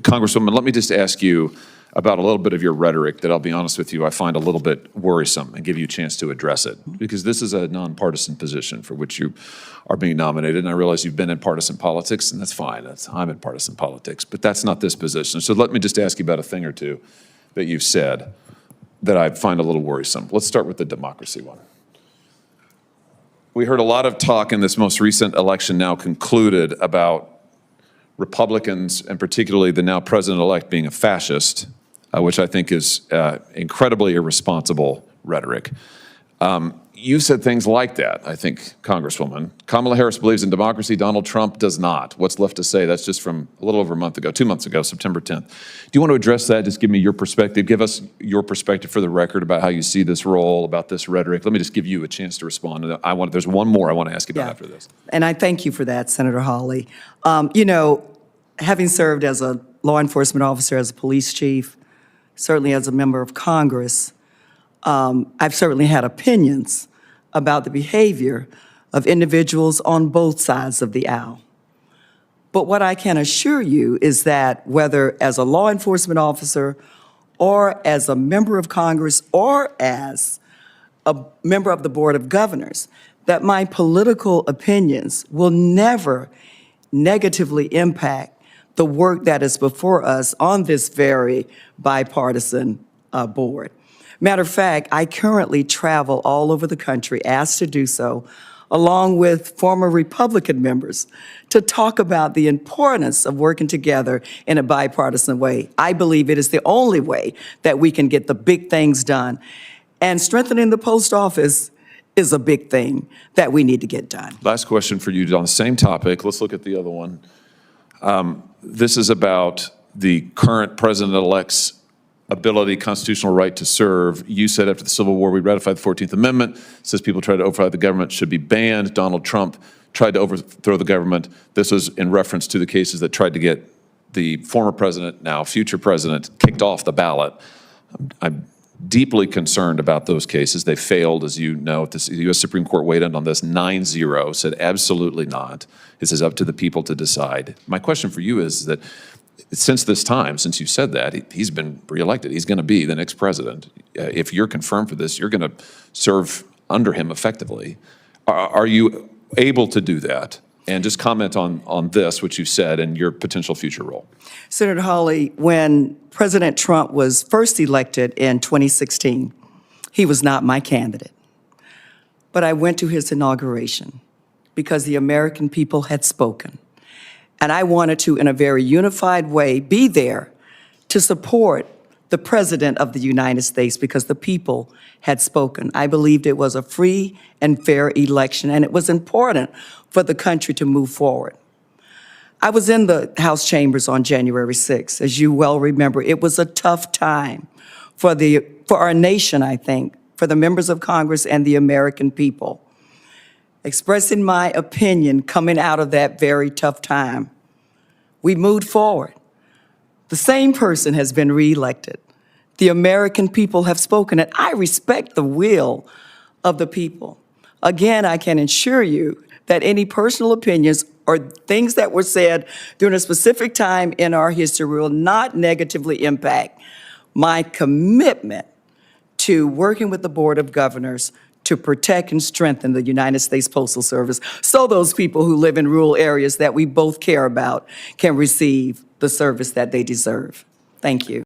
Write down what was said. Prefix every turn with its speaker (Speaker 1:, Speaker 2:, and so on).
Speaker 1: Congresswoman, let me just ask you about a little bit of your rhetoric that I'll be honest with you, I find a little bit worrisome, and give you a chance to address it. Because this is a nonpartisan position for which you are being nominated, and I realize you've been in partisan politics, and that's fine. I'm in partisan politics, but that's not this position. So let me just ask you about a thing or two that you've said that I find a little worrisome. Let's start with the democracy one. We heard a lot of talk in this most recent election now concluded about Republicans, and particularly the now president-elect, being a fascist, which I think is incredibly irresponsible rhetoric. You said things like that, I think, Congresswoman. Kamala Harris believes in democracy. Donald Trump does not. What's left to say? That's just from a little over a month ago, 2 months ago, September 10th. Do you want to address that? Just give me your perspective. Give us your perspective for the record about how you see this role, about this rhetoric. Let me just give you a chance to respond. There's one more I want to ask you about after this.
Speaker 2: And I thank you for that, Senator Hawley. You know, having served as a law enforcement officer, as a police chief, certainly as a member of Congress, I've certainly had opinions about the behavior of individuals on both sides of the aisle. But what I can assure you is that whether as a law enforcement officer or as a member of Congress or as a member of the Board of Governors, that my political opinions will never negatively impact the work that is before us on this very bipartisan board. Matter of fact, I currently travel all over the country, asked to do so, along with former Republican members, to talk about the importance of working together in a bipartisan way. I believe it is the only way that we can get the big things done. And strengthening the post office is a big thing that we need to get done.
Speaker 1: Last question for you on the same topic. Let's look at the other one. This is about the current president-elect's ability, constitutional right to serve. You said after the Civil War, we ratified the 14th Amendment. It says people try to overthrow the government should be banned. Donald Trump tried to overthrow the government. This was in reference to the cases that tried to get the former president, now future president, kicked off the ballot. I'm deeply concerned about those cases. They failed, as you know. The U.S. Supreme Court weighed in on this 9-0, said absolutely not. This is up to the people to decide. My question for you is that since this time, since you said that, he's been reelected. He's going to be the next president. If you're confirmed for this, you're going to serve under him effectively. Are you able to do that? And just comment on this, which you said, and your potential future role.
Speaker 2: Senator Hawley, when President Trump was first elected in 2016, he was not my candidate. But I went to his inauguration because the American people had spoken. And I wanted to, in a very unified way, be there to support the President of the United States because the people had spoken. I believed it was a free and fair election, and it was important for the country to move forward. I was in the House chambers on January 6th. As you well remember, it was a tough time for our nation, I think, for the members of Congress and the American people. Expressing my opinion coming out of that very tough time, we moved forward. The same person has been reelected. The American people have spoken, and I respect the will of the people. Again, I can assure you that any personal opinions or things that were said during a specific time in our history will not negatively impact my commitment to working with the Board of Governors to protect and strengthen the United States Postal Service so those people who live in rural areas that we both care about can receive the service that they deserve. Thank you.